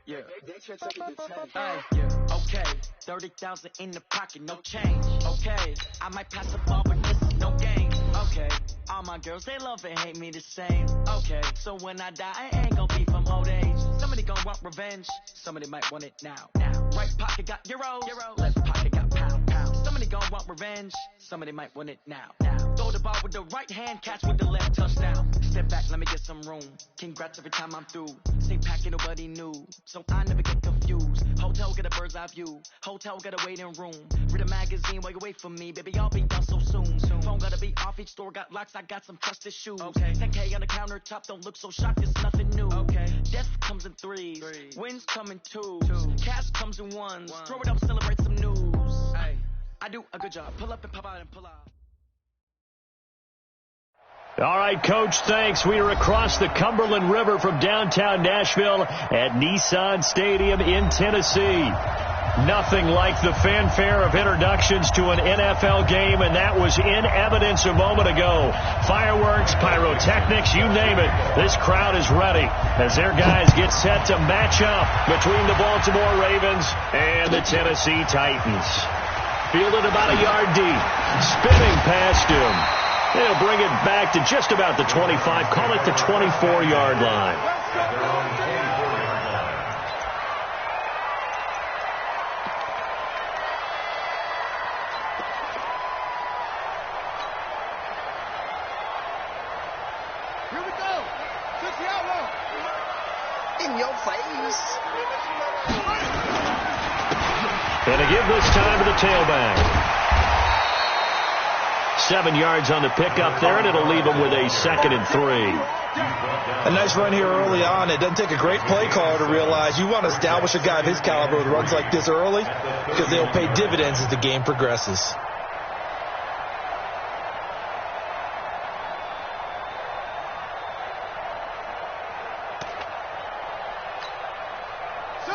Yeah. Yeah. Okay. 30,000 in the pocket, no change. Okay. I might pass the ball, but this is no game. Okay. All my girls, they love and hate me the same. Okay. So when I die, I ain't gonna be from old age. Somebody gonna want revenge. Somebody might want it now. Right pocket got euros. Left pocket got pound. Somebody gonna want revenge. Somebody might want it now. Throw the ball with the right hand, catch with the left, touchdown. Step back, let me get some room. Congrats every time I'm through. Same packet, nobody knew, so I never get confused. Hotel get a bird's eye view. Hotel get a waiting room. Read a magazine while you wait for me, baby. I'll be done so soon. Phone gotta be off, each store got locks. I got some trusted shoes. Okay. 10K on the countertop, don't look so shocked. It's nothing new. Okay. Death comes in threes. Wins come in twos. Cash comes in ones. Throw it up, celebrate some news. Hey. I do a good job. Pull up and pop out and pull out. All right, Coach, thanks. We are across the Cumberland River from downtown Nashville at Nissan Stadium in Tennessee. Nothing like the fanfare of introductions to an NFL game, and that was in evidence a moment ago. Fireworks, pyrotechnics, you name it. This crowd is ready as their guys get set to match up between the Baltimore Ravens and the Tennessee Titans. Fielded about a yard deep, spinning past him. They'll bring it back to just about the 25, call it the 24-yard line. Here we go. Took the outlaw. In your face. And to give this time to the tailback. 7 yards on the pickup there, and it'll leave them with a 2nd and 3. A nice run here early on. It doesn't take a great play caller to realize you want to establish a guy of his caliber with runs like this early because they'll pay dividends as the game progresses.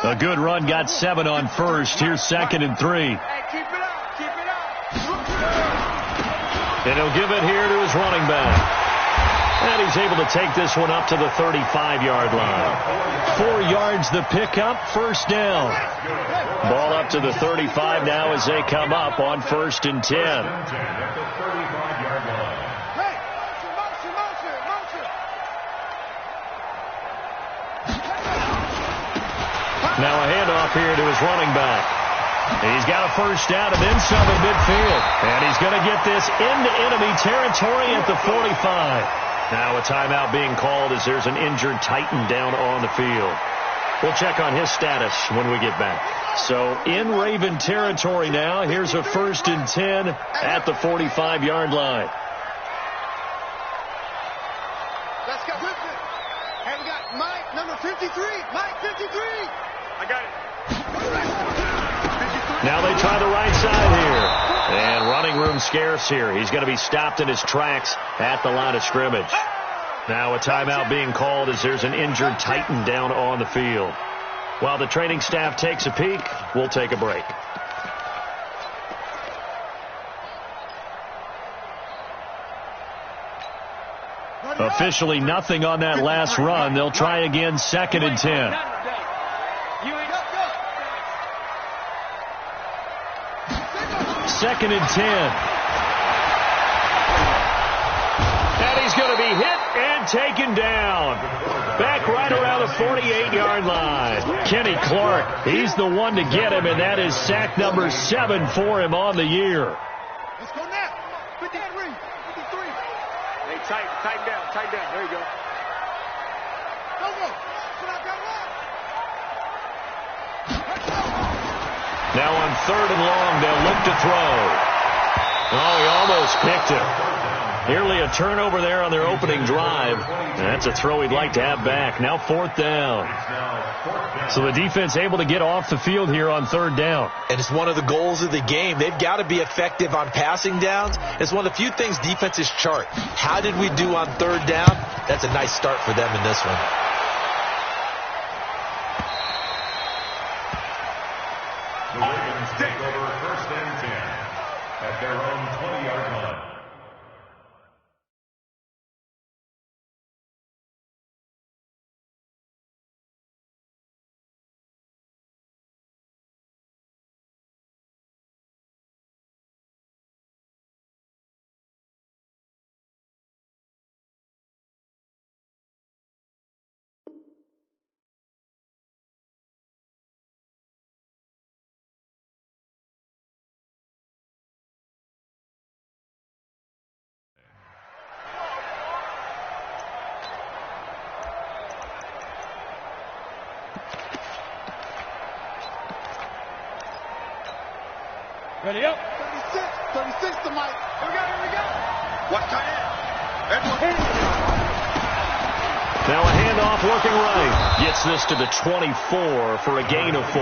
A good run, got 7 on first. Here's 2nd and 3. Hey, keep it up. Keep it up. And he'll give it here to his running back. And he's able to take this one up to the 35-yard line. 4 yards the pickup, first down. Ball up to the 35 now as they come up on 1st and 10. Now a handoff here to his running back. He's got a first down and then some in midfield. And he's going to get this into enemy territory at the 45. Now a timeout being called as there's an injured Titan down on the field. We'll check on his status when we get back. So in Raven territory now, here's a 1st and 10 at the 45-yard line. Let's go. And we got Mike, number 53. Mike, 53. I got it. Now they try the right side here. And running room scarce here. He's going to be stopped in his tracks at the line of scrimmage. Now a timeout being called as there's an injured Titan down on the field. While the training staff takes a peek, we'll take a break. Officially nothing on that last run. They'll try again, 2nd and 10. Second and 10. And he's going to be hit and taken down. Back right around the 48-yard line. Kenny Clark, he's the one to get him, and that is sack number 7 for him on the year. Let's go now. 53. Hey, tighten down. There you go. Go. Now on 3rd and long, they'll look to throw. Oh, he almost picked it. Nearly a turnover there on their opening drive. That's a throw he'd like to have back. Now 4th down. So the defense able to get off the field here on 3rd down. And it's one of the goals of the game. They've got to be effective on passing downs. It's one of the few things defenses chart. How did we do on 3rd down? That's a nice start for them in this one. The Ravens take over 1st and 10 at their own 20-yard line. Ready up. 36 to Mike. Here we go. Watch tight end. Now a handoff working right. Gets this to the 24 for a gain of 4.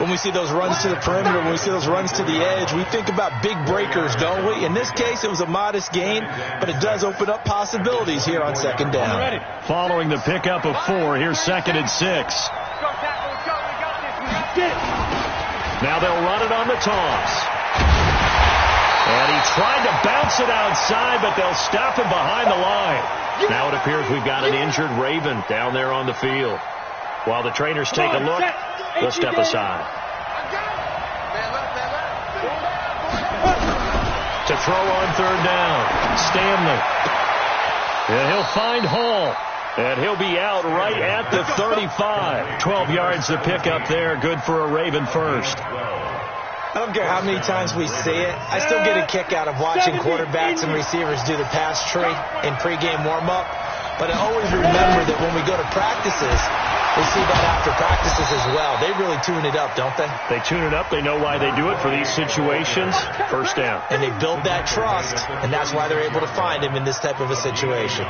When we see those runs to the perimeter, when we see those runs to the edge, we think about big breakers, don't we? In this case, it was a modest gain, but it does open up possibilities here on second down. Following the pickup of 4, here's 2nd and 6. Now they'll run it on the toss. And he tried to bounce it outside, but they'll stop him behind the line. Now it appears we've got an injured Raven down there on the field. While the trainers take a look, we'll step aside. To throw on 3rd down, Stanley. And he'll find Hall. And he'll be out right at the 35. 12 yards to pick up there. Good for a Raven first. I don't care how many times we see it. I still get a kick out of watching quarterbacks and receivers do the pass tree in pregame warm-up. But I always remember that when we go to practices, we see that after practices as well. They really tune it up, don't they? They tune it up. They know why they do it for these situations. First down. And they build that trust, and that's why they're able to find him in this type of a situation.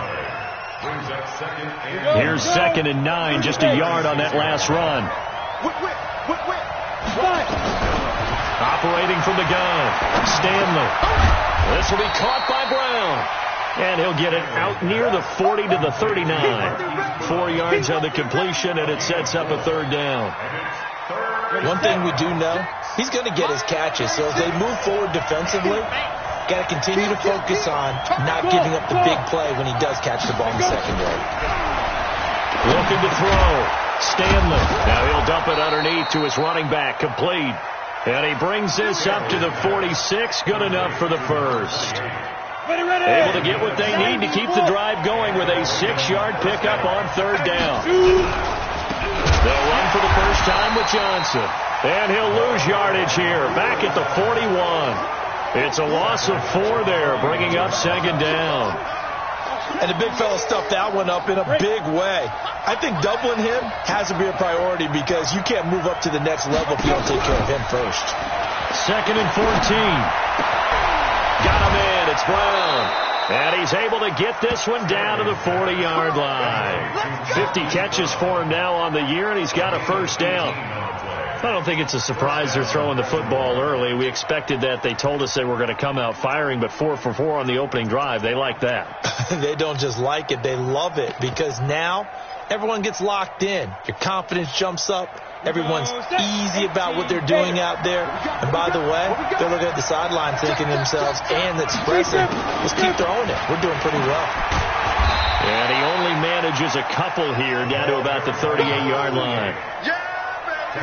Here's 2nd and 9, just a yard on that last run. Operating from the gun, Stanley. This will be caught by Brown. And he'll get it out near the 40 to the 39. 4 yards on the completion, and it sets up a 3rd down. One thing we do know, he's going to get his catches. So as they move forward defensively, got to continue to focus on not giving up the big play when he does catch the ball in the secondary. Looking to throw. Stanley. Now he'll dump it underneath to his running back. Complete. And he brings this up to the 46. Good enough for the first. Able to get what they need to keep the drive going with a 6-yard pickup on 3rd down. They'll run for the first time with Johnson. And he'll lose yardage here. Back at the 41. It's a loss of 4 there, bringing up 2nd down. And the big fella stuffed that one up in a big way. I think doubling him has to be a priority because you can't move up to the next level if you don't take care of him first. 2nd and 14. Got him in. It's Brown. And he's able to get this one down to the 40-yard line. 50 catches for him now on the year, and he's got a first down. I don't think it's a surprise they're throwing the football early. We expected that. They told us they were going to come out firing, but 4 for 4 on the opening drive. They like that. They don't just like it. They love it because now everyone gets locked in. Your confidence jumps up. Everyone's easy about what they're doing out there. And by the way, they're looking at the sideline thinking to themselves and expressing, let's keep throwing it. We're doing pretty well. And he only manages a couple here down to about the 38-yard line.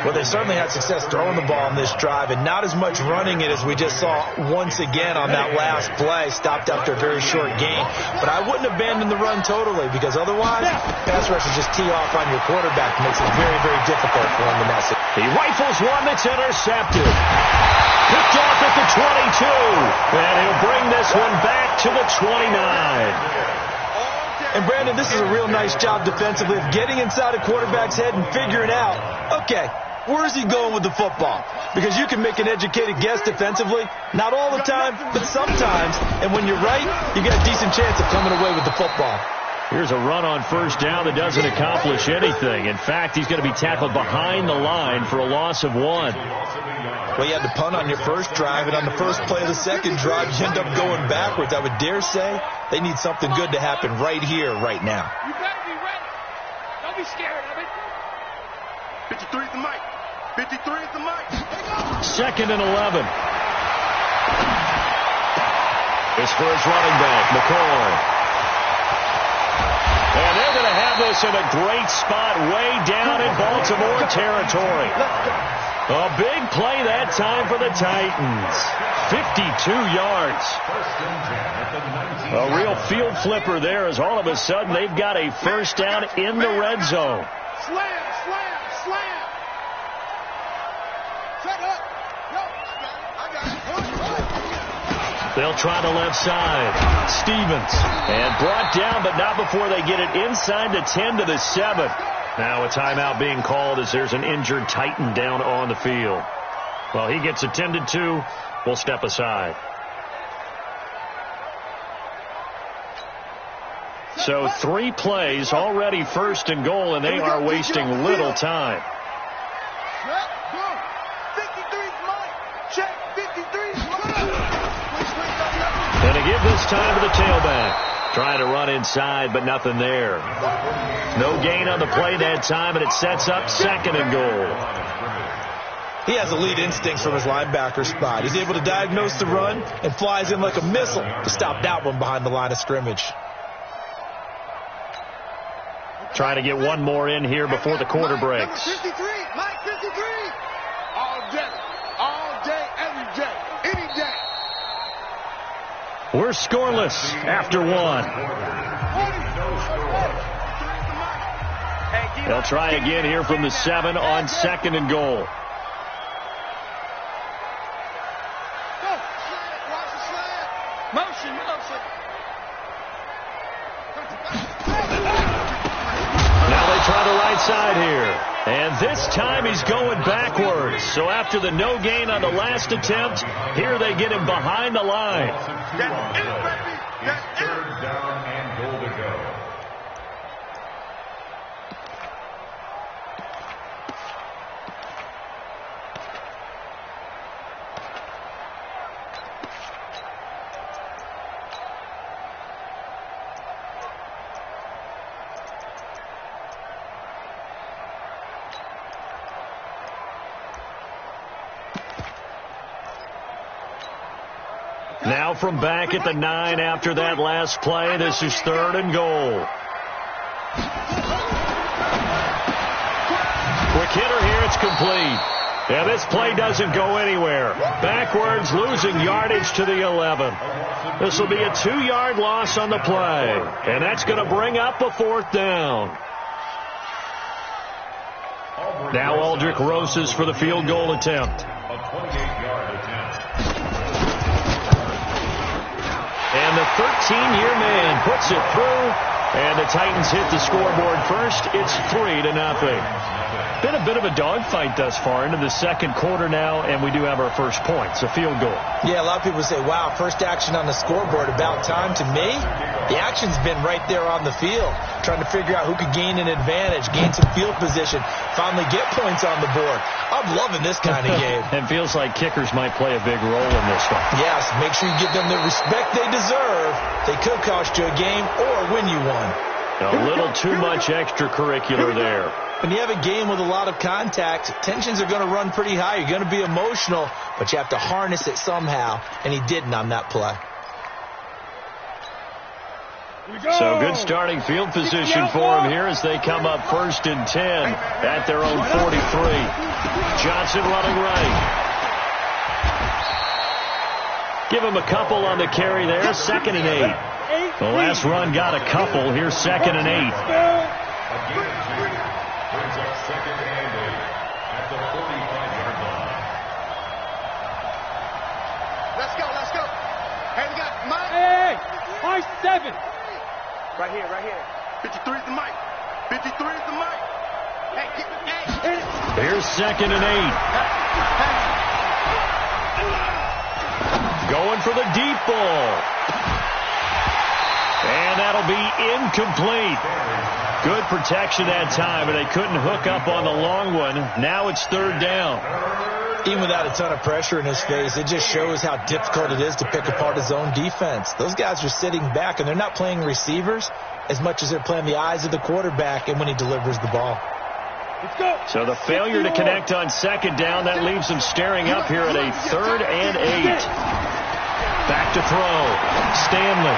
Well, they certainly had success throwing the ball on this drive and not as much running it as we just saw once again on that last play. Stopped after a very short gain. But I wouldn't abandon the run totally because otherwise, pass rushers just tee off on your quarterback. Makes it very, very difficult for him to mess it. He rifles one that's intercepted. Picked off at the 22. And he'll bring this one back to the 29. And, Brandon, this is a real nice job defensively of getting inside a quarterback's head and figuring out, okay, where is he going with the football? Because you can make an educated guess defensively. Not all the time, but sometimes. And when you're right, you got a decent chance of coming away with the football. Here's a run on first down that doesn't accomplish anything. In fact, he's going to be tackled behind the line for a loss of 1. Well, you had to punt on your first drive, and on the first play of the second drive, you end up going backwards. I would dare say they need something good to happen right here, right now. You better be ready. Don't be scared of it. 53 is the mic. 53 is the mic. 2nd and 11. This for his running back, McCoy. And they're going to have this in a great spot way down in Baltimore territory. A big play that time for the Titans. 52 yards. A real field flipper there as all of a sudden they've got a first down in the red zone. Slam, slam, slam. Set up. Yo, I got it. They'll try the left side. Stevens. And brought down, but not before they get it inside the 10 to the 7. Now a timeout being called as there's an injured Titan down on the field. Well, he gets attended to. We'll step aside. So 3 plays, already 1st and goal, and they are wasting little time. And to give this time to the tailback. Trying to run inside, but nothing there. No gain on the play that time, and it sets up 2nd and goal. He has elite instincts from his linebacker spot. He's able to diagnose the run and flies in like a missile to stop that one behind the line of scrimmage. Trying to get one more in here before the quarter breaks. Number 53, Mike 53. All day, every day, any day. We're scoreless after 1. They'll try again here from the 7 on 2nd and goal. Motion. Now they try the right side here. And this time he's going backwards. So after the no gain on the last attempt, here they get him behind the line. That's it, baby. That's it. 3rd down and goal to go. Now from back at the 9 after that last play, this is 3rd and goal. Quick hitter here, it's complete. Yeah, this play doesn't go anywhere. Backwards, losing yardage to the 11. This will be a 2-yard loss on the play. And that's going to bring up a 4th down. Now Aldrich Roses for the field goal attempt. A 28-yard attempt. And the 13-year man puts it through, and the Titans hit the scoreboard first. It's 3-0. Been a bit of a dogfight thus far into the 2nd quarter now, and we do have our first points, a field goal. Yeah, a lot of people say, wow, first action on the scoreboard, about time. To me, the action's been right there on the field, trying to figure out who could gain an advantage, gain some field position, finally get points on the board. I'm loving this kind of game. And feels like kickers might play a big role in this one. Yes, make sure you give them the respect they deserve. They could cost you a game or win you one. A little too much extracurricular there. When you have a game with a lot of contact, tensions are going to run pretty high. You're going to be emotional, but you have to harness it somehow, and he didn't on that play. So good starting field position for him here as they come up 1st and 10 at their own 43. Johnson running right. Give him a couple on the carry there. 2nd and 8. The last run got a couple. Here's 2nd and 8. Brings up 2nd and 8 at the 45-yard line. Let's go. Hey, we got Mike. Mike 7. Right here. 53 is the mic. 53 is the mic. Hey. Here's 2nd and 8. Going for the deep ball. And that'll be incomplete. Good protection that time, but they couldn't hook up on the long one. Now it's 3rd down. Even without a ton of pressure in his face, it just shows how difficult it is to pick apart his own defense. Those guys are sitting back, and they're not playing receivers as much as they're playing the eyes of the quarterback and when he delivers the ball. So the failure to connect on 2nd down, that leaves them staring up here at a 3rd and 8. Back to throw. Stanley.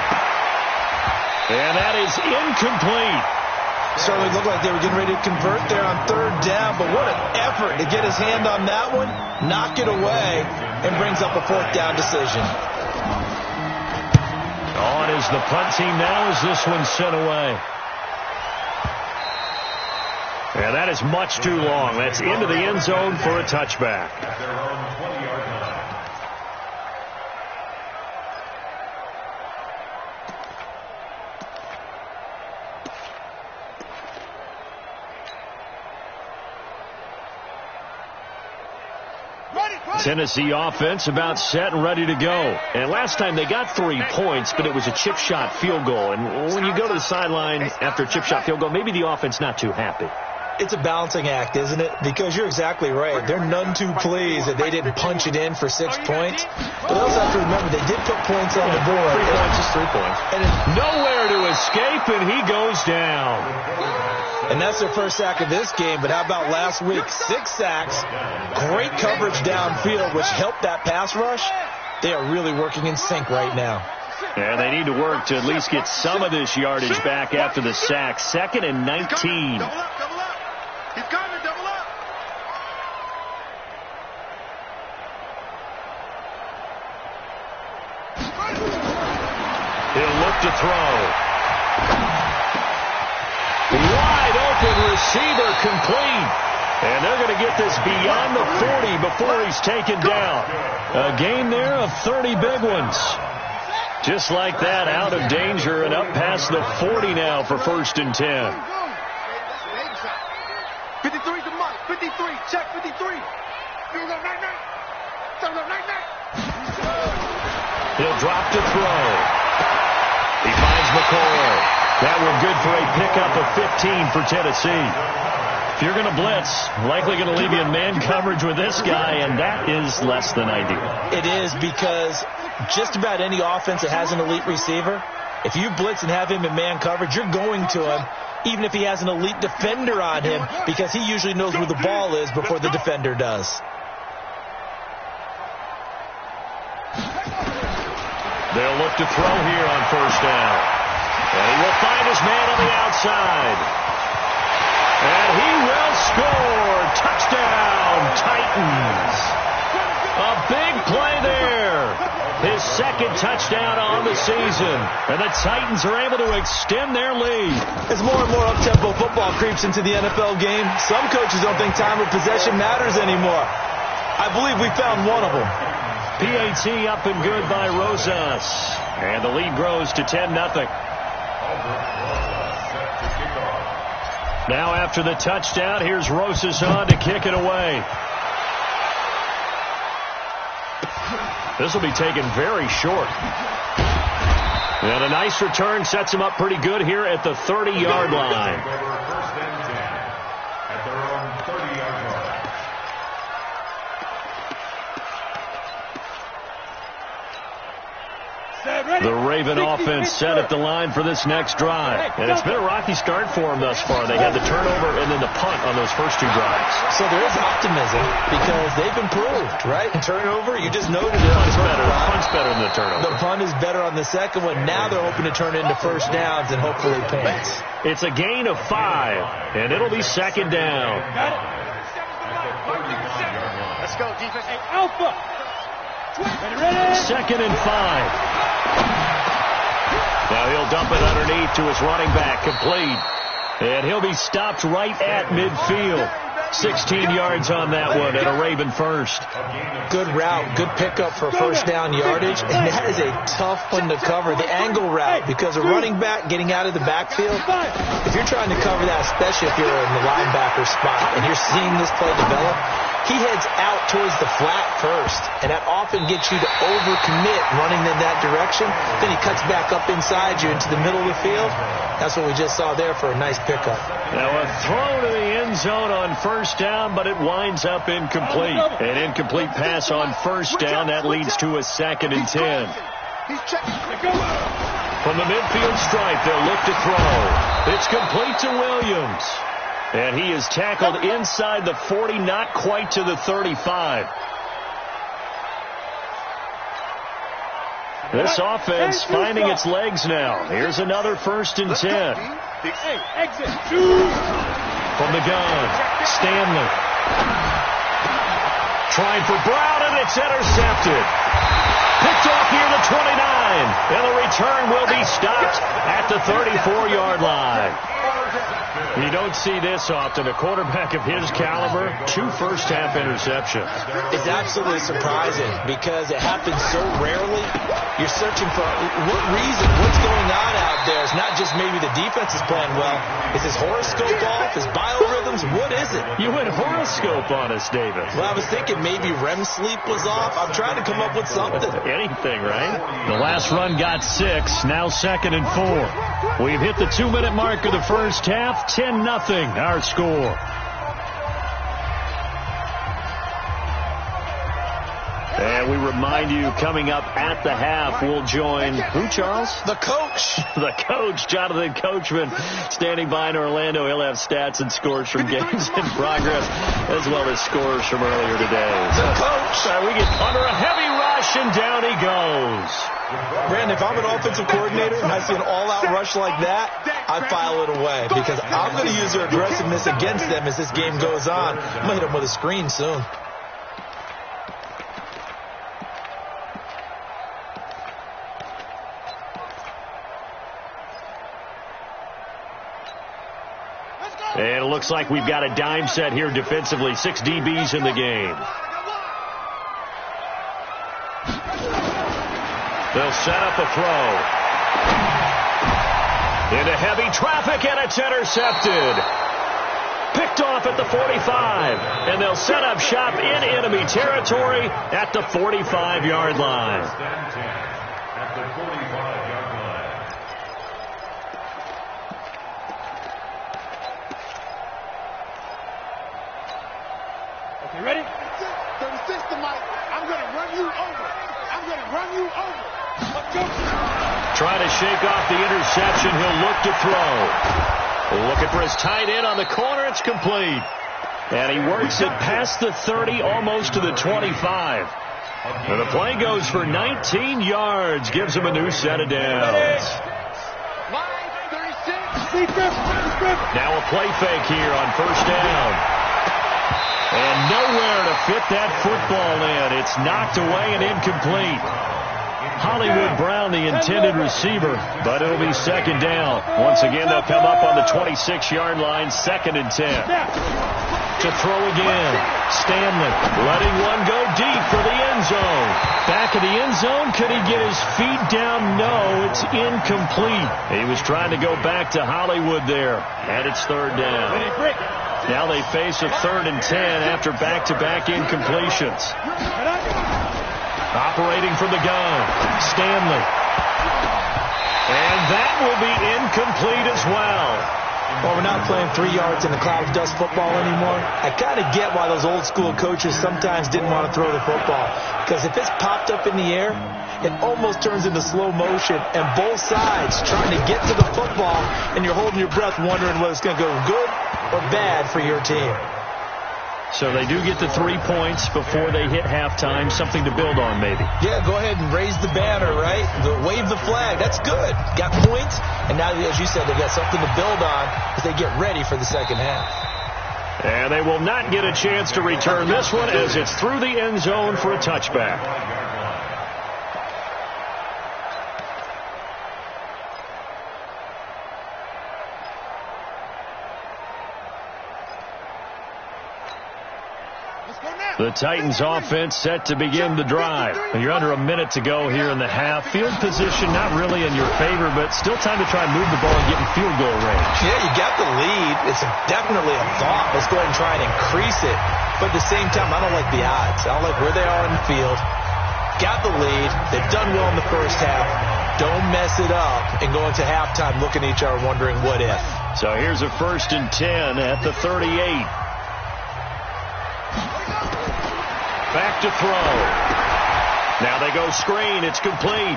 And that is incomplete. Certainly looked like they were getting ready to convert there on 3rd down, but what an effort to get his hand on that one, knock it away, and brings up a 4th down decision. On is the punt team now as this one's sent away. And that is much too long. That's into the end zone for a touchback. At their own 20-yard line. Tennessee offense about set and ready to go. And last time they got 3 points, but it was a chip shot field goal. And when you go to the sideline after a chip shot field goal, maybe the offense not too happy. It's a balancing act, isn't it? Because you're exactly right. They're none too pleased that they didn't punch it in for 6 points. But they also have to remember they did put points on the board. 3 points is 3 points. And nowhere to escape, and he goes down. And that's their first sack of this game. But how about last week? 6 sacks, great coverage downfield, which helped that pass rush. They are really working in sync right now. And they need to work to at least get some of this yardage back after the sack. 2nd and 19. Double up, double up. He's coming, double up. He'll look to throw. Wide open receiver complete. And they're going to get this beyond the 40 before he's taken down. A gain there of 30 big ones. Just like that, out of danger and up past the 40 now for 1st and 10. 53 to Mike. 53. Check 53. He'll drop to throw. He finds McCoy. That one good for a pickup of 15 for Tennessee. If you're going to blitz, likely going to leave you in man coverage with this guy, and that is less than ideal. It is, because just about any offense that has an elite receiver, if you blitz and have him in man coverage, you're going to him, even if he has an elite defender on him, because he usually knows where the ball is before the defender does. They'll look to throw here on 1st down. And he will find his man on the outside. And he will score. Touchdown, Titans. A big play there. His 2nd touchdown on the season. And the Titans are able to extend their lead. As more and more up-tempo football creeps into the NFL game, some coaches don't think time of possession matters anymore. I believe we found one of them. PAT up and good by Rosas. And the lead grows to 10-0. Now after the touchdown, here's Rosas on to kick it away. This will be taken very short. And a nice return sets him up pretty good here at the 30-yard line. 1st and 10 at their own 30-yard line. The Raven offense set at the line for this next drive. And it's been a rocky start for them thus far. They had the turnover and then the punt on those first 2 drives. So there is optimism because they've improved, right? Turnover, you just noted it. Punt's better than the turnover. The punt is better on the second one. Now they're hoping to turn it into 1st downs and hopefully points. It's a gain of 5, and it'll be 2nd down. Let's go, defense. Hey, Alpha. 2nd and 5. Now he'll dump it underneath to his running back, complete. And he'll be stopped right at midfield. 16 yards on that one and a Raven first. Good route, good pickup for 1st down yardage, and that is a tough one to cover, the angle route, because a running back getting out of the backfield, if you're trying to cover that, especially if you're in the linebacker spot and you're seeing this play develop, he heads out towards the flat first, and that often gets you to overcommit running in that direction. Then he cuts back up inside you into the middle of the field. That's what we just saw there for a nice pickup. Now a throw to the end zone on 1st down, but it winds up incomplete. An incomplete pass on 1st down. That leads to a 2nd and 10. From the midfield stripe, they'll look to throw. It's complete to Williams. And he is tackled inside the 40, not quite to the 35. This offense finding its legs now. Here's another 1st and 10. Exit. From the gun, Stanley. Trying for Brown, and it's intercepted. Picked off near the 29. And the return will be stopped at the 34-yard line. You don't see this often. A quarterback of his caliber, 2 first-half interceptions. It's absolutely surprising because it happens so rarely. You're searching for what reason, what's going on out there. It's not just maybe the defense is playing well. Is his horoscope off? His biorhythm rhythms. What is it? You went horoscope on us, David. Well, I was thinking maybe REM sleep was off. I'm trying to come up with something. Anything, right? The last run got 6, now 2nd and 4. We've hit the 2-minute mark of the first half, 10-0 our score. And we remind you, coming up at the half, we'll join who, Charles? The coach. The coach, Jonathan Coachman, standing by in Orlando. He'll have stats and scores from games in progress, as well as scores from earlier today. The coach. We get under a heavy rush, and down he goes. Brandon, if I'm an offensive coordinator and I see an all-out rush like that, I file it away because I'm going to use their aggressiveness against them as this game goes on. I'm going to hit them with a screen soon. And it looks like we've got a dime set here defensively. 6 DBs in the game. They'll set up a throw. Into heavy traffic, and it's intercepted. Picked off at the 45. And they'll set up shop in enemy territory at the 45-yard line. At the 45-yard line. Okay, ready? 36 to Mike. I'm going to run you over. I'm going to run you over. Let's go. Trying to shake off the interception. He'll look to throw. Looking for his tight end on the corner. It's complete. And he works it past the 30, almost to the 25. And the play goes for 19 yards. Gives him a new set of downs. Now a play fake here on first down. And nowhere to fit that football in. It's knocked away and incomplete. Hollywood Brown, the intended receiver, but it'll be second down. Once again, they'll come up on the 26-yard line, 2nd and 10. To throw again. Stanley letting one go deep for the end zone. Back of the end zone. Could he get his feet down? No, it's incomplete. He was trying to go back to Hollywood there, and it's 3rd down. Now they face a 3rd and 10 after back-to-back incompletions. Operating from the gun, Stanley. And that will be incomplete as well. Well, we're not playing 3 yards in the cloud of dust football anymore. I kind of get why those old school coaches sometimes didn't want to throw the football. Because if it's popped up in the air, it almost turns into slow motion. And both sides trying to get to the football, and you're holding your breath wondering whether it's going to go good or bad for your team. So they do get the 3 points before they hit halftime. Something to build on, maybe. Yeah, go ahead and raise the banner, right? Wave the flag. That's good. Got points, and now, as you said, they got something to build on as they get ready for the second half. And they will not get a chance to return this one as it's through the end zone for a touchback. The Titans offense set to begin the drive. You're under a minute to go here in the half. Field position not really in your favor, but still time to try and move the ball and get in field goal range. Yeah, you got the lead. It's definitely a thought. Let's go ahead and try and increase it. But at the same time, I don't like the odds. I don't like where they are in the field. Got the lead. They've done well in the first half. Don't mess it up and go into halftime looking at each other wondering what if. So here's a 1st and 10 at the 38. Back to throw. Now they go screen. It's complete.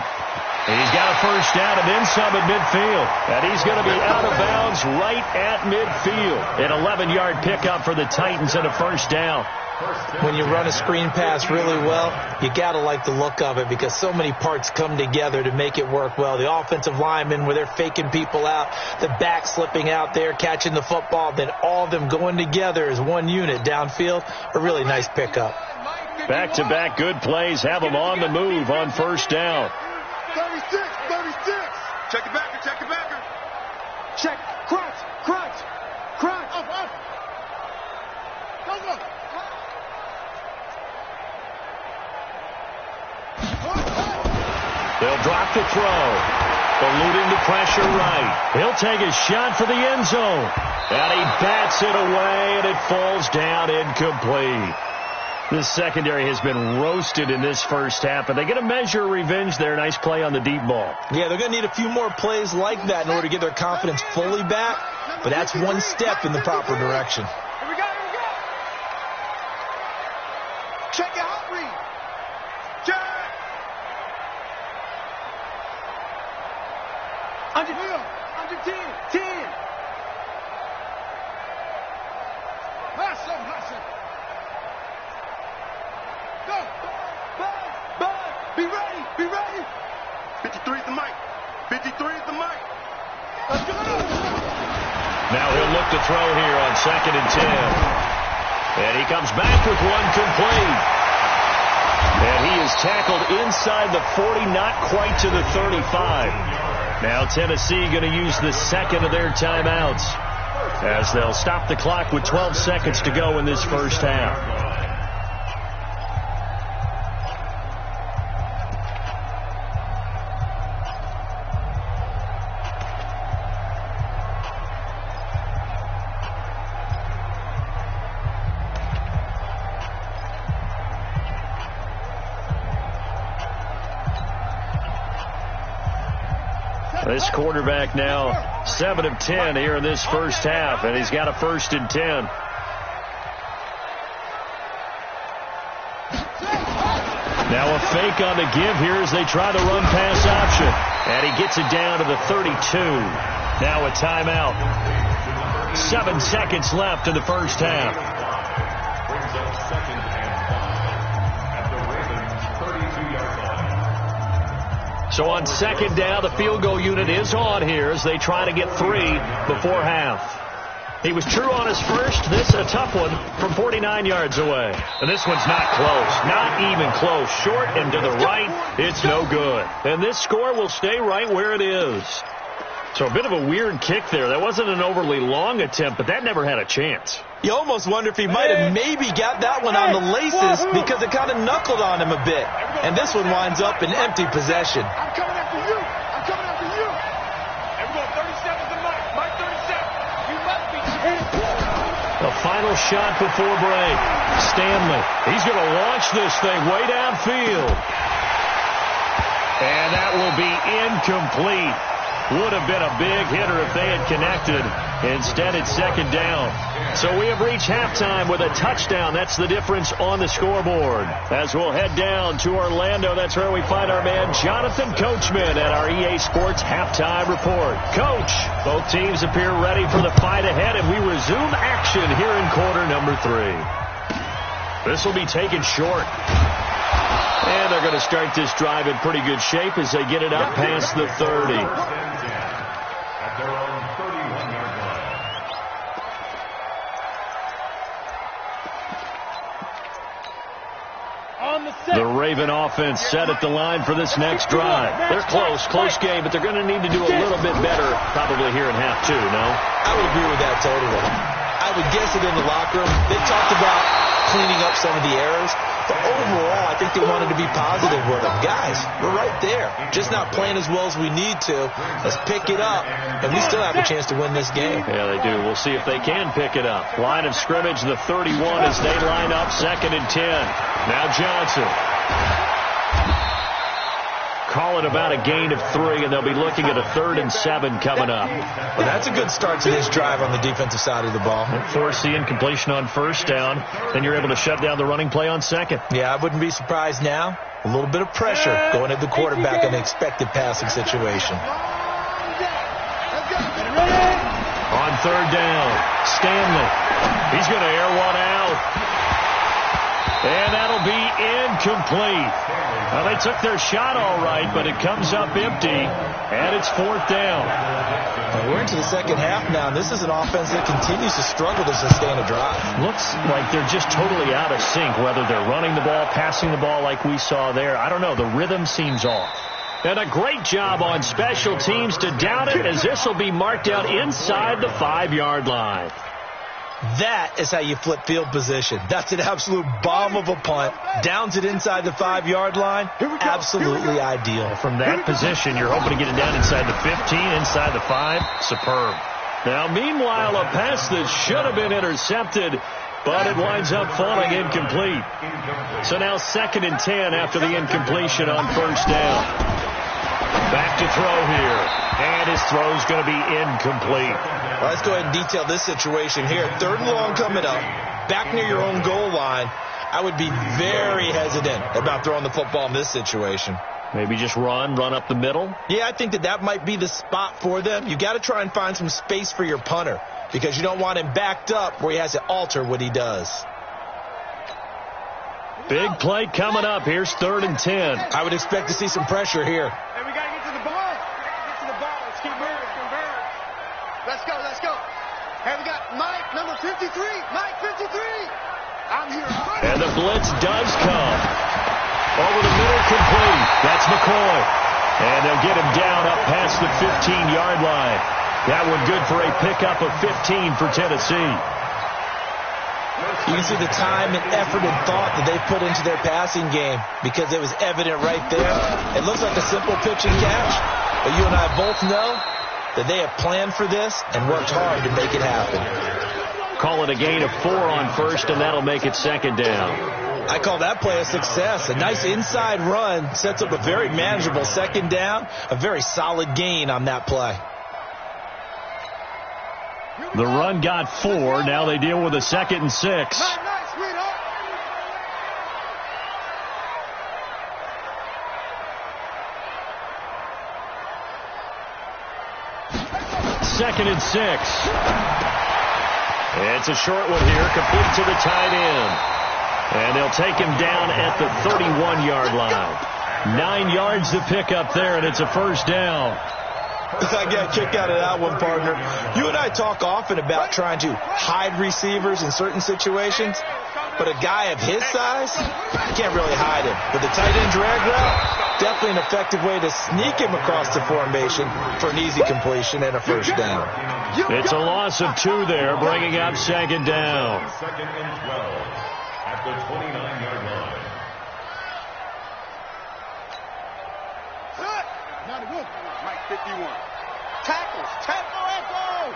He's got a first down and then some at midfield. And he's going to be out of bounds right at midfield. An 11-yard pickup for the Titans and a first down. When you run a screen pass really well, you got to like the look of it because so many parts come together to make it work well. The offensive linemen, where they're faking people out, the back slipping out there, catching the football, then all of them going together as one unit downfield. A really nice pickup. Back-to-back good plays have them on the move on first down. 36. Check it backer. Check. Crunch. Up. Go. They'll drop the throw. Eluding the pressure right. He'll take a shot for the end zone. And he bats it away, and it falls down incomplete. This secondary has been roasted in this first half, and they get a measure of revenge there. Nice play on the deep ball. Yeah, they're going to need a few more plays like that in order to get their confidence fully back, but that's one step in the proper direction. Here we go. Check your hot read. Check. Under 10. Hot something. Go. Bud. Be ready. 53 is the mic. Let's go. Now he'll look to throw here on 2nd and 10. And he comes back with one complete. And he is tackled inside the 40, not quite to the 35. Now Tennessee going to use the second of their timeouts as they'll stop the clock with 12 seconds to go in this first half. This quarterback now 7 of 10 here in this first half, and he's got a 1st and 10. Now a fake on the give here as they try the run-pass option. And he gets it down to the 32. Now a timeout. 7 seconds left in the first half. Brings up 2nd and 5 at the Ravens' 32-yard line. So on 2nd down, the field goal unit is on here as they try to get 3 before half. He was true on his first. This a tough one from 49 yards away. And this one's not close. Not even close. Short and to the right. It's no good. And this score will stay right where it is. So a bit of a weird kick there. That wasn't an overly long attempt, but that never had a chance. You almost wonder if he might have maybe got that one on the laces because it kind of knuckled on him a bit. And this one winds up in empty possession. I'm coming after you. Everyone, 37's the mic. Mike 37. You must be. The final shot before break. Stanley. He's going to launch this thing way downfield. And that will be incomplete. Would have been a big hitter if they had connected. Instead, it's 2nd down. So we have reached halftime with a touchdown. That's the difference on the scoreboard. As we'll head down to Orlando, that's where we find our man Jonathan Coachman at our EA Sports Halftime Report. Coach, both teams appear ready for the fight ahead, and we resume action here in quarter number 3. This will be taken short. And they're going to start this drive in pretty good shape as they get it up past the 30. At their own 31-yard line. The Raven offense set at the line for this next drive. They're close game, but they're going to need to do a little bit better probably here in half 2, no? I would agree with that totally. I would guess it in the locker room. They talked about cleaning up some of the errors. But overall, I think they wanted to be positive with them. Guys, we're right there. Just not playing as well as we need to. Let's pick it up, and we still have a chance to win this game. Yeah, they do. We'll see if they can pick it up. Line of scrimmage, the 31 as they line up 2nd and 10. Now Johnson. Call it about a gain of 3, and they'll be looking at a 3rd and 7 coming up. Well, that's a good start to this drive on the defensive side of the ball. Force the incompletion on 1st down. Then you're able to shut down the running play on 2nd. Yeah, I wouldn't be surprised now. A little bit of pressure going at the quarterback in an expected passing situation. On 3rd down, Stanley. He's going to air one out. And that'll be incomplete. Well, they took their shot all right, but it comes up empty, and it's 4th down. Well, we're into the second half now, and this is an offense that continues to struggle to sustain a drive. Looks like they're just totally out of sync, whether they're running the ball, passing the ball like we saw there. I don't know. The rhythm seems off. And a great job on special teams to down it, as this will be marked out inside the 5-yard line. That is how you flip field position. That's an absolute bomb of a punt. Downs it inside the 5-yard line. Absolutely ideal. From that position, you're hoping to get it down inside the 15, inside the 5. Superb. Now, meanwhile, a pass that should have been intercepted, but it winds up falling incomplete. So now 2nd and 10 after the incompletion on first down. Back to throw here. And his throw's going to be incomplete. Well, let's go ahead and detail this situation here. 3rd and long coming up. Back near your own goal line. I would be very hesitant about throwing the football in this situation. Maybe just run up the middle? Yeah, I think that might be the spot for them. You got to try and find some space for your punter because you don't want him backed up where he has to alter what he does. Big play coming up. Here's 3rd and 10. I would expect to see some pressure here. Hey, we got to get to the ball. Get to the ball. Let's keep moving. Let's go. Let's go. Hey, we got Mike, number 53. Mike, 53. I'm here. And the blitz does come. Over the middle, complete. That's McCoy. And they'll get him down up past the 15-yard line. That one good for a pickup of 15 for Tennessee. You can see the time and effort and thought that they put into their passing game because it was evident right there. It looks like a simple pitch and catch, but you and I both know that they have planned for this and worked hard to make it happen. Call it a gain of 4 on first, and that'll make it 2nd down. I call that play a success. A nice inside run sets up a very manageable 2nd down, a very solid gain on that play. The run got 4. Now they deal with a 2nd and 6. Second and 6. It's a short one here, complete to the tight end. And they'll take him down at the 31-yard line. 9 yards to pick up there, and it's a first down. I got a kick out of that one, partner. You and I talk often about trying to hide receivers in certain situations, but a guy of his size, you can't really hide him. With the tight end drag route, definitely an effective way to sneak him across the formation for an easy completion and a first down. It's a loss of 2 there, bringing up 2nd down. 2nd and 12 at the 29-yard line. Mike, 51. Tackles. Tackle and go.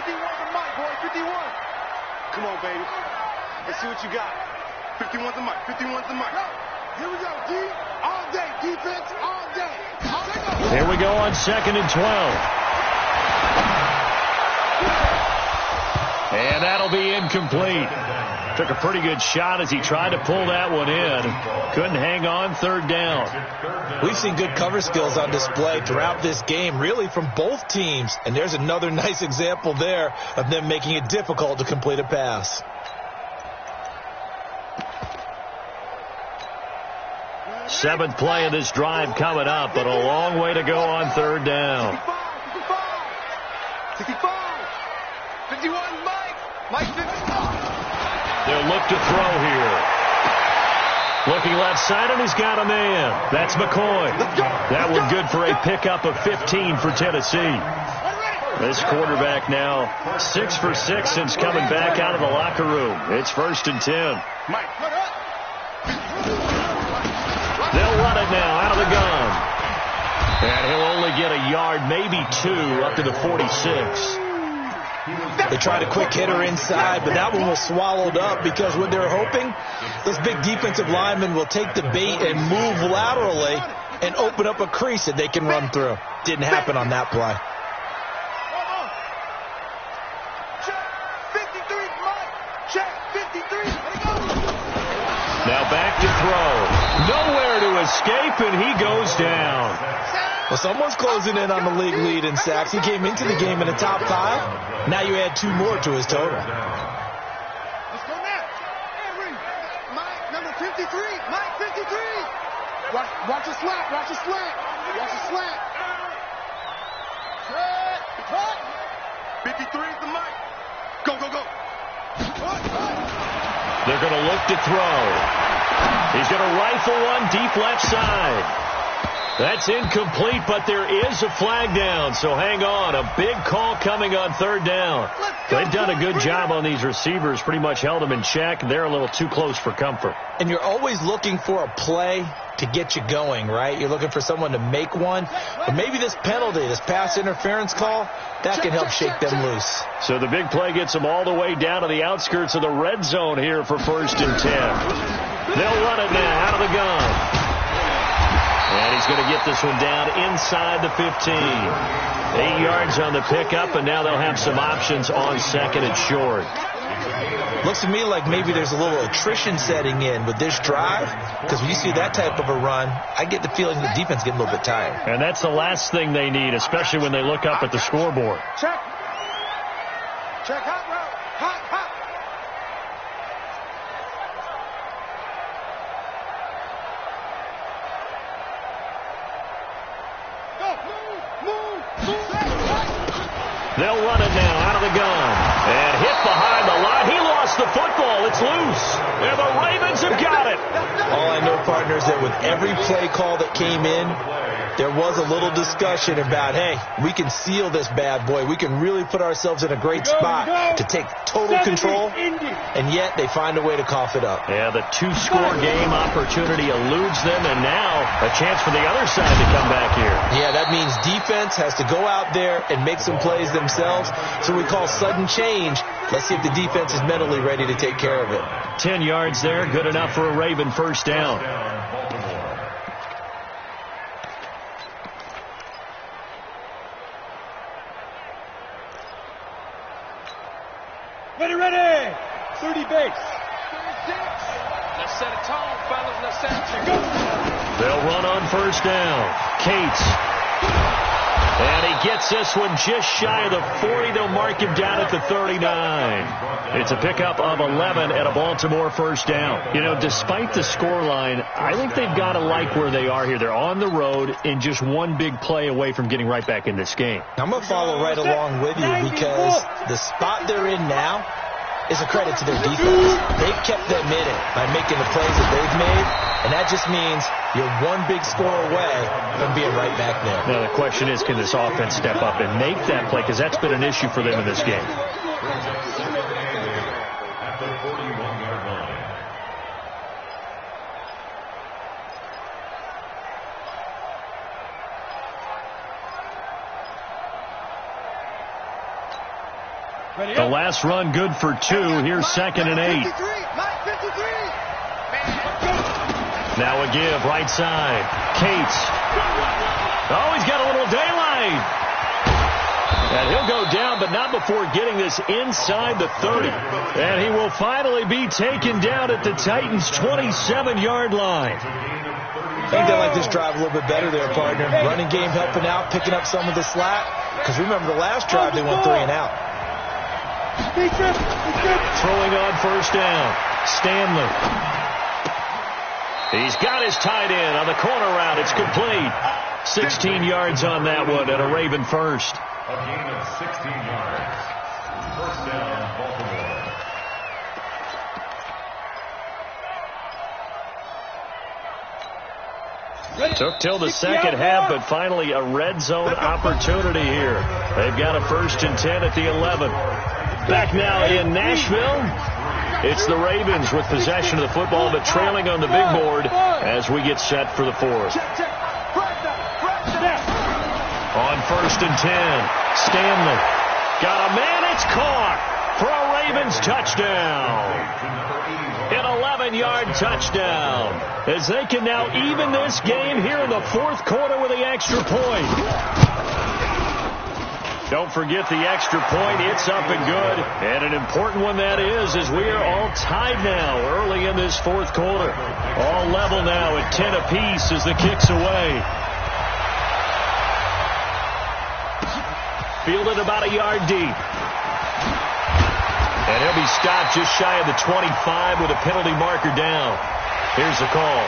51 to Mike, boy. 51. Come on, baby. Let's see what you got. 51 to Mike. 51 to Mike. Here we go, D. All day. Defense all day. Here we go on 2nd and 12. And that'll be incomplete. Took a pretty good shot as he tried to pull that one in. Couldn't hang on, 3rd down. We've seen good cover skills on display throughout this game, really from both teams. And there's another nice example there of them making it difficult to complete a pass. Seventh play of this drive coming up, but a long way to go on 3rd down. 65. 51, Mike 55. They'll look to throw here. Looking left side, and he's got a man. That's McCoy. That one good for a pickup of 15 for Tennessee. This quarterback now 6 for 6 since coming back out of the locker room. It's 1st and 10. They'll run it now out of the gun. And he'll only get a yard, maybe 2, up to the 46. They tried a quick hitter inside, but that one was swallowed up because what they're hoping, those big defensive linemen will take the bait and move laterally and open up a crease that they can run through. Didn't happen on that play. Now back to throw. Nowhere to escape, and he goes down. Well, someone's closing in on the league lead in sacks. He came into the game in the top 5. Now you add 2 more to his total. Let's go now. Mike, number 53. Mike, 53. Watch the slant. Watch the slant. Watch the slant. Cut. 53 is the Mike. Go, go, go. They're going to look to throw. He's going to rifle one deep left side. That's incomplete, but there is a flag down, so hang on. A big call coming on third down. They've done a good job on these receivers, pretty much held them in check. They're a little too close for comfort. And you're always looking for a play to get you going, right? You're looking for someone to make one. But maybe this penalty, this pass interference call, that can help shake them loose. So the big play gets them all the way down to the outskirts of the red zone here for 1st and 10. They'll run it now out of the gun. And he's going to get this one down inside the 15. 8 yards on the pickup, and now they'll have some options on 2nd and short. Looks to me like maybe there's a little attrition setting in with this drive, because when you see that type of a run, I get the feeling the defense getting a little bit tired. And that's the last thing they need, especially when they look up at the scoreboard. Check. Check, hot route. Hot, hot. They'll run it now out of the gun. And hit behind the line. He lost the football. It's loose. And the Ravens have got it. All I know, partner, is that with every play call that came in, there was a little discussion about, hey, we can seal this bad boy. We can really put ourselves in a great spot to take total control, and yet they find a way to cough it up. Yeah, the 2-score game opportunity eludes them, and now a chance for the other side to come back here. Yeah, that means defense has to go out there and make some plays themselves. So we call sudden change. Let's see if the defense is mentally ready to take care of it. 10 yards there, good enough for a Raven first down. Ready. 30 base. Let's set a tone, fellas. Let's set a tone. They'll run on first down. Cates. And he gets this one just shy of the 40. They'll mark him down at the 39. It's a pickup of 11 at a Baltimore first down. You know, despite the scoreline, I think they've got to like where they are here. They're on the road and just one big play away from getting right back in this game. I'm going to follow right along with you because the spot they're in now is a credit to their defense. They've kept them in it by making the plays that they've made, and that just means you're one big score away from being right back there. Now the question is, can this offense step up and make that play? Because that's been an issue for them in this game. At the 41-yard line. The last run good for 2. Here's 2nd and 8. Now a give, right side. Cates. Oh, he's got a little daylight. And he'll go down, but not before getting this inside the 30. And he will finally be taken down at the Titans' 27-yard line. I think they like this drive a little bit better there, partner. Running game helping out, picking up some of the slack. Because remember, the last drive they went 3 and out. Throwing on first down. Stanley. He's got his tight end on the corner route. It's complete. 16 yards on that one and a Raven first. A gain of 16 yards. First down, Baltimore. Took till the second half, but finally a red zone opportunity here. They've got a 1st and 10 at the 11. Back now in Nashville. It's the Ravens with possession of the football, but trailing on the big board as we get set for the 4th. On 1st and 10, Stanley. Got a man, it's caught for a Ravens touchdown. An 11-yard touchdown as they can now even this game here in the 4th quarter with the extra point. Don't forget the extra point. It's up and good. And an important one that is, as we are all tied now early in this 4th quarter. All level now at 10 apiece as the kick's away. Fielded about a yard deep. And he'll be stopped just shy of the 25 with a penalty marker down. Here's the call.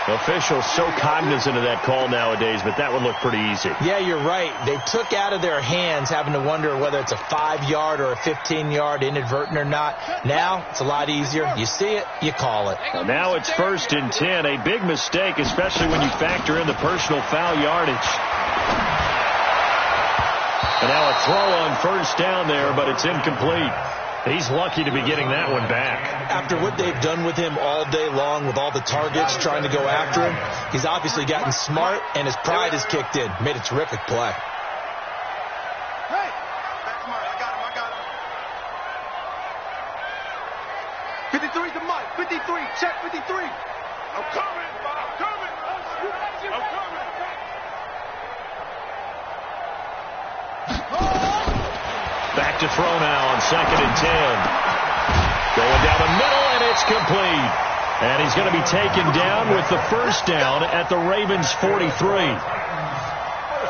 Officials so cognizant of that call nowadays, but that would look pretty easy. Yeah, you're right. They took out of their hands having to wonder whether it's a 5-yard or a 15-yard inadvertent or not. Now, it's a lot easier. You see it, you call it. Well, now it's 1st and 10. A big mistake, especially when you factor in the personal foul yardage. And now a throw on 1st down there, but it's incomplete. He's lucky to be getting that one back. After what they've done with him all day long with all the targets trying to go after him, he's obviously gotten smart, and his pride has kicked in. Made a terrific play. Hey! That's mine. I got him. 53 to Mike. 53. Check 53. I'm coming. I'm coming. I'm coming. Back to throw now on 2nd and 10. Going down the middle, and it's complete. And he's going to be taken down with the 1st down at the Ravens' 43.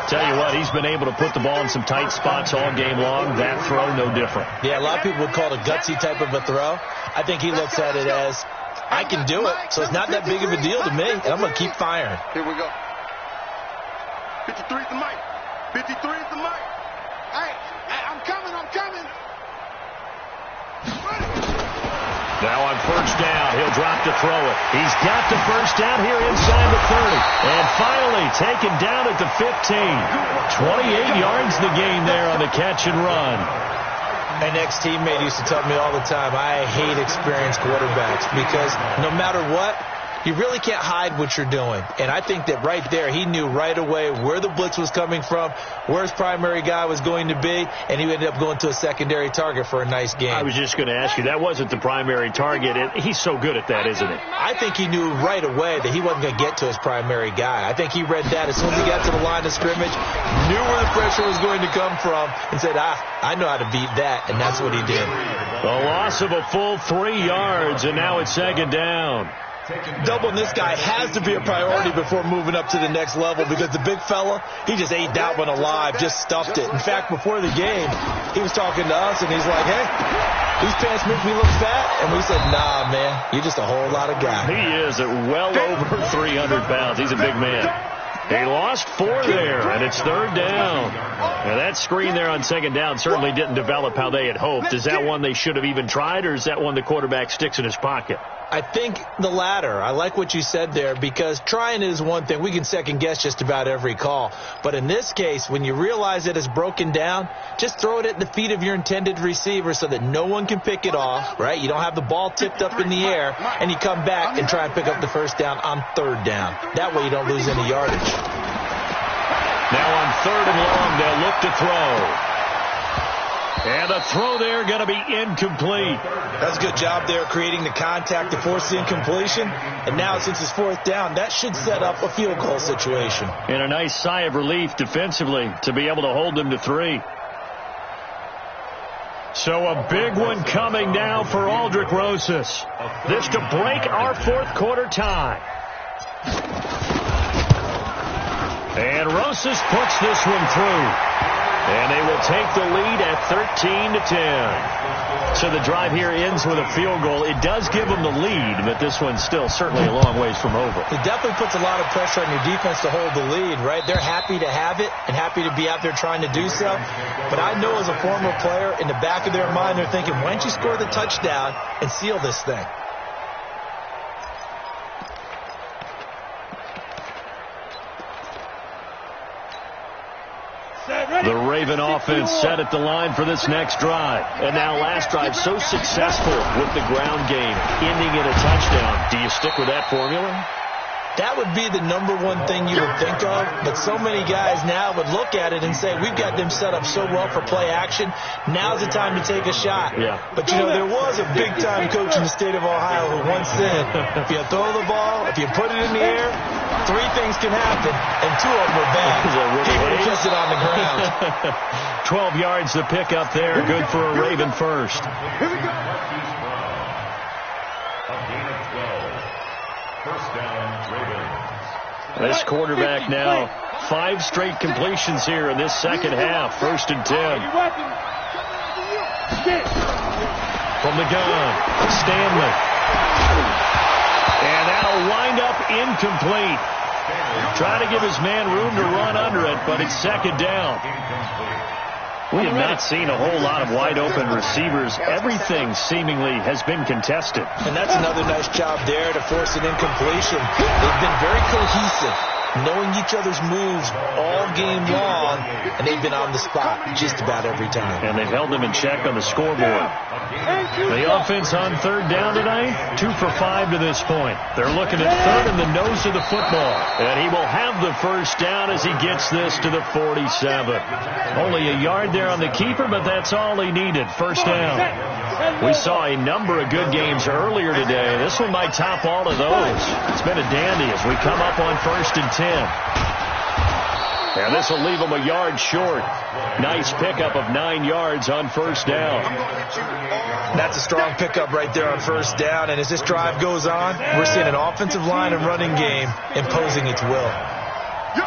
Tell you what, he's been able to put the ball in some tight spots all game long. That throw, no different. Yeah, a lot of people would call it a gutsy type of a throw. I think he looks at it as, I can do it, so it's not that big of a deal to me, and I'm going to keep firing. Here we go. 53 to Mike. 53 to Mike. Hey, I'm coming. I'm coming. Now on 1st down, he'll drop to throw it. He's got the 1st down here inside the 30. And finally taken down at the 15. 28 yards the game there on the catch and run. An ex-teammate used to tell me all the time, I hate experienced quarterbacks because no matter what, you really can't hide what you're doing. And I think that right there, he knew right away where the blitz was coming from, where his primary guy was going to be, and he ended up going to a secondary target for a nice game. I was just going to ask you, that wasn't the primary target. He's so good at that, isn't he? I think he knew right away that he wasn't going to get to his primary guy. I think he read that as soon as he got to the line of scrimmage, knew where the pressure was going to come from, and said, I know how to beat that, and that's what he did. A loss of a full 3 yards, and now it's 2nd down. Doubling this guy has to be a priority before moving up to the next level because the big fella, he just ate that one alive, just stuffed it. In fact, before the game, he was talking to us, and he's like, hey, these pants make me look fat. And we said, nah, man, you're just a whole lot of guy. He is at well over 300 pounds. He's a big man. He lost 4 there, and it's 3rd down. Now, that screen there on 2nd down certainly didn't develop how they had hoped. Is that one they should have even tried, or is that one the quarterback sticks in his pocket? I think the latter. I like what you said there because trying is one thing. We can second guess just about every call. But in this case, when you realize that it's broken down, just throw it at the feet of your intended receiver so that no one can pick it off, right? You don't have the ball tipped up in the air, and you come back and try and pick up the 1st down on 3rd down. That way you don't lose any yardage. Now on 3rd and long, they'll look to throw. And the throw there going to be incomplete. That's a good job there creating the contact to force the incompletion. And now since it's 4th down, that should set up a field goal situation. And a nice sigh of relief defensively to be able to hold them to 3. So a big one coming now for Aldrick Rosas. This to break our 4th quarter tie. And Rosas puts this one through. And they will take the lead at 13-10. So the drive here ends with a field goal. It does give them the lead, but this one's still certainly a long ways from over. It definitely puts a lot of pressure on your defense to hold the lead, right? They're happy to have it and happy to be out there trying to do so. But I know as a former player, in the back of their mind, they're thinking, why don't you score the touchdown and seal this thing? The Raven offense set at the line for this next drive. And now last drive so successful with the ground game, ending in a touchdown. Do you stick with that formula? That would be the number one thing you would think of, but so many guys now would look at it and say, we've got them set up so well for play action, now's the time to take a shot. Yeah. But, you know, there was a big-time coach in the state of Ohio who once said, if you throw the ball, if you put it in the air, 3 things can happen, and 2 of them are bad. He would have kept it on the ground. 12 yards to pick up there, good for a Raven first. Here we go. This quarterback now, 5 straight completions here in this second half. 1st and 10. From the gun, Stanley. And that'll wind up incomplete. Trying to give his man room to run under it, but it's second down. We have not seen a whole lot of wide-open receivers. Everything seemingly has been contested. And that's another nice job there to force an incompletion. They've been very cohesive, knowing each other's moves all game long, and they've been on the spot just about every time. And they've held them in check on the scoreboard. The offense on third down tonight, 2 for 5 to this point. They're looking at third in the nose of the football. And he will have the first down as he gets this to the 47. Only a yard there on the keeper, but that's all he needed. First down. We saw a number of good games earlier today. This one might top all of those. It's been a dandy as we come up on 1st and 10. And this will leave them a yard short. Nice pickup of 9 yards on first down. That's a strong pickup right there on first down. And as this drive goes on, we're seeing an offensive line and running game imposing its will. Yo,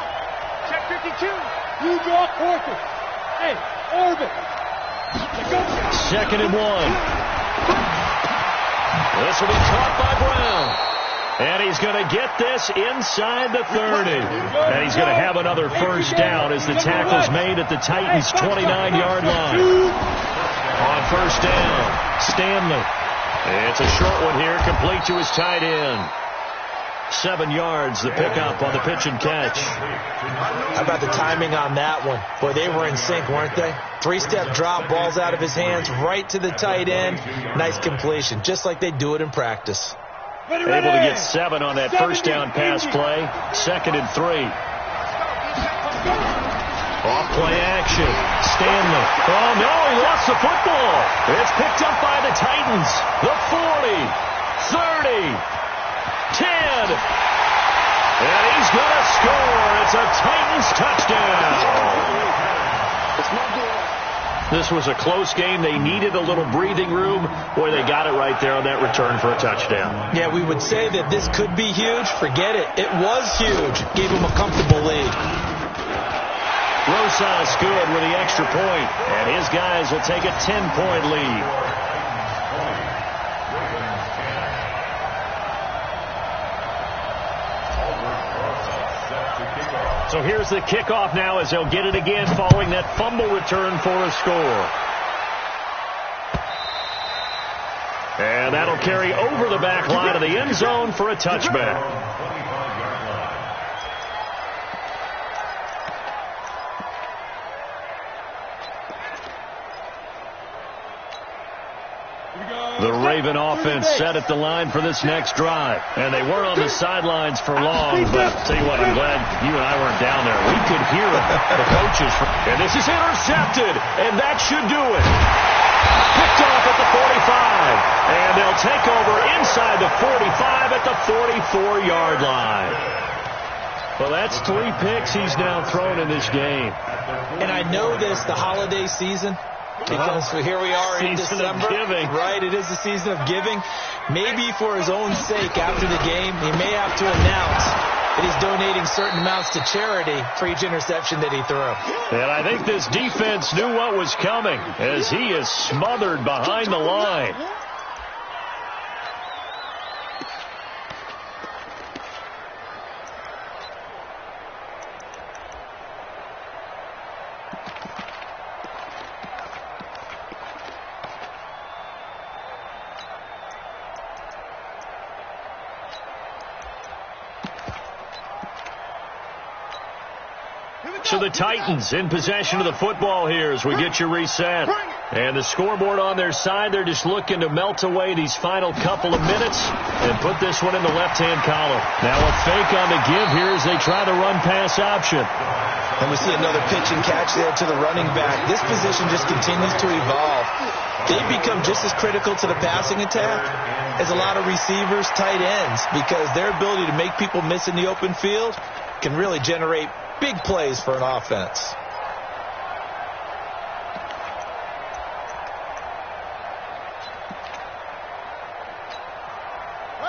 check 52. You draw quarter. Hey, orbit. Second and 1. This will be caught by Brown. And he's going to get this inside the 30. And he's going to have another first down as the tackle's made at the Titans' 29-yard line. On first down, Stanley. It's a short one here, complete to his tight end. 7 yards, the pickup on the pitch and catch. How about the timing on that one? Boy, they were in sync, weren't they? 3-step drop, balls out of his hands, right to the tight end. Nice completion, just like they do it in practice. Able to get 7 on that first down pass play. 2nd and 3. Off play action. Stanley. Oh, no, he lost the football. It's picked up by the Titans. The 40, 30, 10. And he's going to score. It's a Titans touchdown. This was a close game. They needed a little breathing room. Boy, they got it right there on that return for a touchdown. Yeah, we would say that this could be huge. Forget it. It was huge. Gave him a comfortable lead. Rosas good with the extra point, and his guys will take a 10-point lead. So here's the kickoff now as they'll get it again following that fumble return for a score. And that'll carry over the back line of the end zone for a touchback. The Raven offense set at the line for this next drive. And they weren't on the sidelines for long, but I'll tell you what, I'm glad you and I weren't down there. We could hear the coaches. And this is intercepted, and that should do it. Picked off at the 45. And they'll take over inside the 45 at the 44-yard line. Well, that's 3 picks he's now thrown in this game. And I know this, the holiday season, because here we are in December. Right, it is the season of giving. Maybe for his own sake after the game, he may have to announce that he's donating certain amounts to charity for each interception that he threw. And I think this defense knew what was coming as he is smothered behind the line. So the Titans in possession of the football here as we get you reset. And the scoreboard on their side, they're just looking to melt away these final couple of minutes and put this one in the left-hand column. Now a fake on the give here as they try the run-pass option. And we see another pitch and catch there to the running back. This position just continues to evolve. They've become just as critical to the passing attack as a lot of receivers, tight ends, because their ability to make people miss in the open field can really generate big plays for an offense.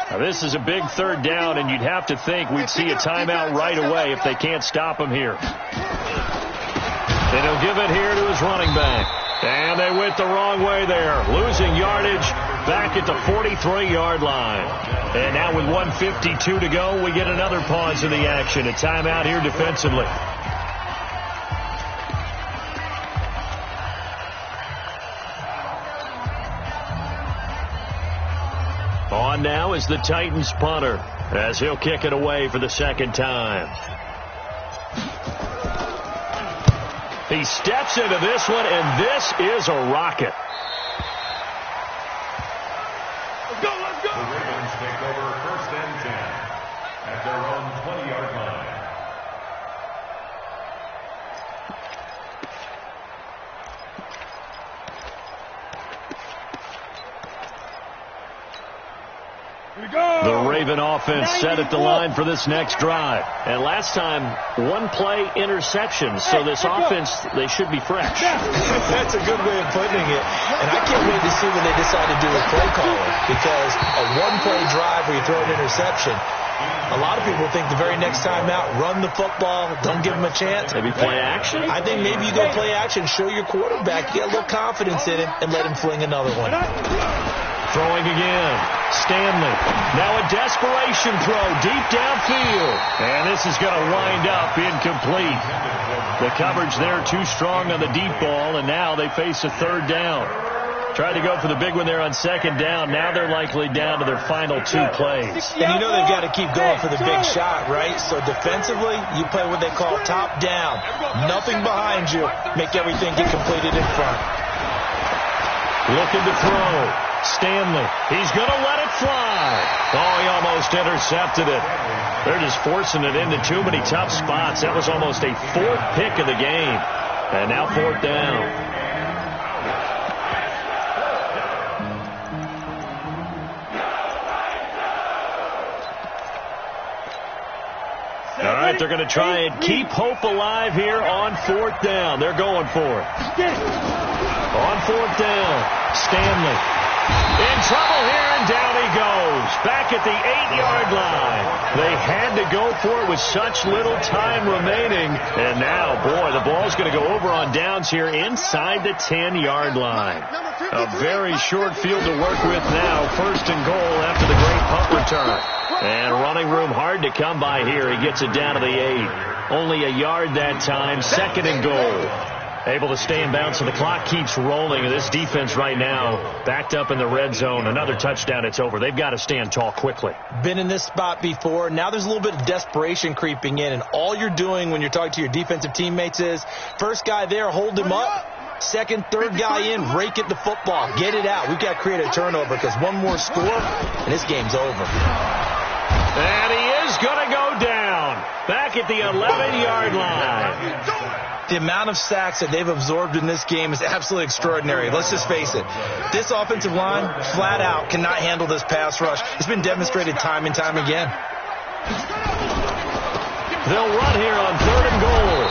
Now this is a big third down, and you'd have to think we'd see a timeout right away if they can't stop him here. And he'll give it here to his running back. And they went the wrong way there, losing yardage back at the 43-yard line. And now with 1:52 to go, we get another pause in the action. A timeout here defensively. On now is the Titans punter as he'll kick it away for the second time. He steps into this one, and this is a rocket. Let's go, let's go. The Ravens take over 1st and 10 at their own 20-yard line. The Raven offense set at the line for this next drive. And last time, one-play interception. So this offense, they should be fresh. That's a good way of putting it. And I can't wait to see what they decide to do with play calling. Because a one-play drive where you throw an interception, a lot of people think the very next time out, run the football, don't give them a chance. Maybe play action? I think maybe you go play action, show your quarterback, get a little confidence in him, and let him fling another one. Throwing again. Stanley. Now a desperation throw deep downfield. And this is going to wind up incomplete. The coverage there too strong on the deep ball, and now they face a third down. Tried to go for the big one there on second down. Now they're likely down to their final two plays. And you know they've got to keep going for the big shot, right? So defensively, you play what they call top down. Nothing behind you. Make everything get completed in front. Looking to throw. Stanley. He's going to let it fly. Oh, he almost intercepted it. They're just forcing it into too many tough spots. That was almost a fourth pick of the game. And now fourth down. All right, they're going to try and keep hope alive here on fourth down. They're going for it. On fourth down, Stanley. In trouble here, and down he goes. Back at the 8-yard line. They had to go for it with such little time remaining. And now, boy, the ball's going to go over on downs here inside the 10-yard line. A very short field to work with now. First and goal after the great punt return. And running room hard to come by here. He gets it down to the 8. Only a yard that time. Second and goal. Able to stay in bounds, so the clock keeps rolling. And this defense right now backed up in the red zone. Another touchdown, it's over. They've got to stand tall quickly. Been in this spot before. Now there's a little bit of desperation creeping in. And all you're doing when you're talking to your defensive teammates is, first guy there, hold him up. Second, third guy in, rake at the football. Get it out. We've got to create a turnover because one more score, and this game's over. And he is going to go down. Back at the 11-yard line. The amount of sacks that they've absorbed in this game is absolutely extraordinary. Let's just face it. This offensive line, flat out, cannot handle this pass rush. It's been demonstrated time and time again. They'll run here on third and goal.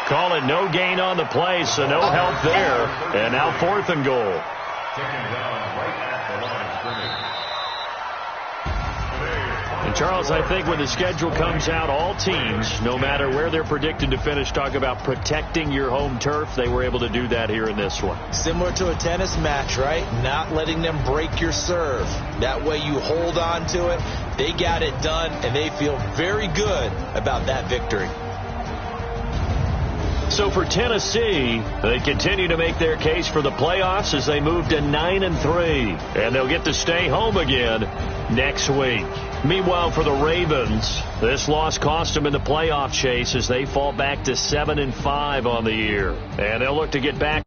Call it no gain on the play, so no help there. And now fourth and goal. Taken down right at the line of scrimmage. And Charles, I think when the schedule comes out, all teams, no matter where they're predicted to finish, talk about protecting your home turf. They were able to do that here in this one. Similar to a tennis match, right? Not letting them break your serve. That way you hold on to it. They got it done, and they feel very good about that victory. So for Tennessee, they continue to make their case for the playoffs as they move to 9-3. And they'll get to stay home again next week. Meanwhile, for the Ravens, this loss cost them in the playoff chase as they fall back to 7-5 on the year. And they'll look to get back